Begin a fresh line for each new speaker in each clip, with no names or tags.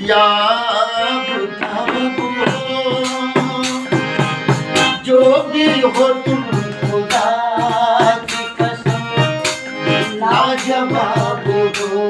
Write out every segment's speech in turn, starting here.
या बताओ जो भी हो तुम खुदा की कसम लाजवाब हो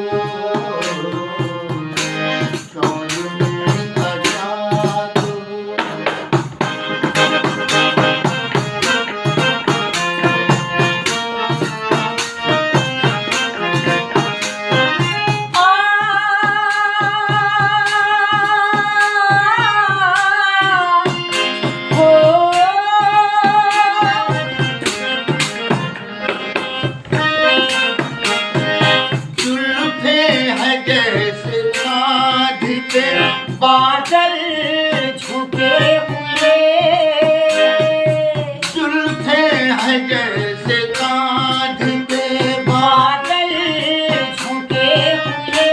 बादल झुके हुए
जुल्फे हैं जैसे कांध पे
बादल झुके हुए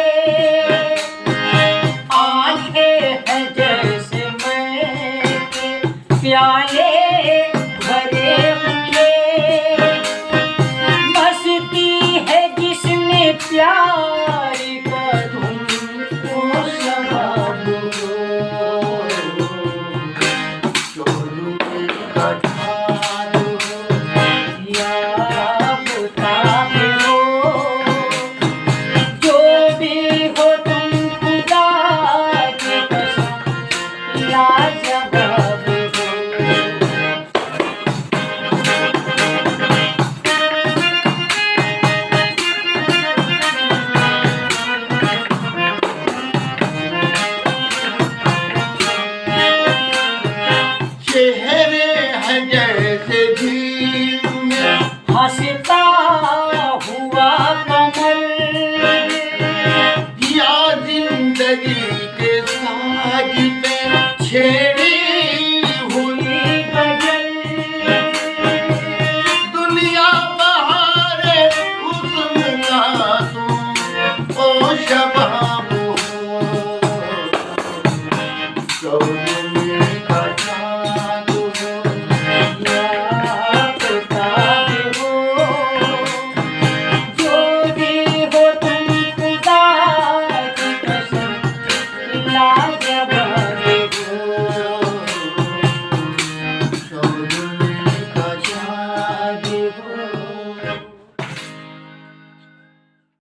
आंखें हैं जैसे मैं के प्याले भरे हुए मस्ती है जिसमें प्यार का धुन
चेहरे हैं जैसे झील में
हंसता हुआ कमल
या जिंदगी के साज पे छेड़ी हुई
गजल दुनिया
बहारे हुस्न का तुम ओ शबाब हो चौदहवीं का चाँद हो
जो भी हो तुम खुदा की कसम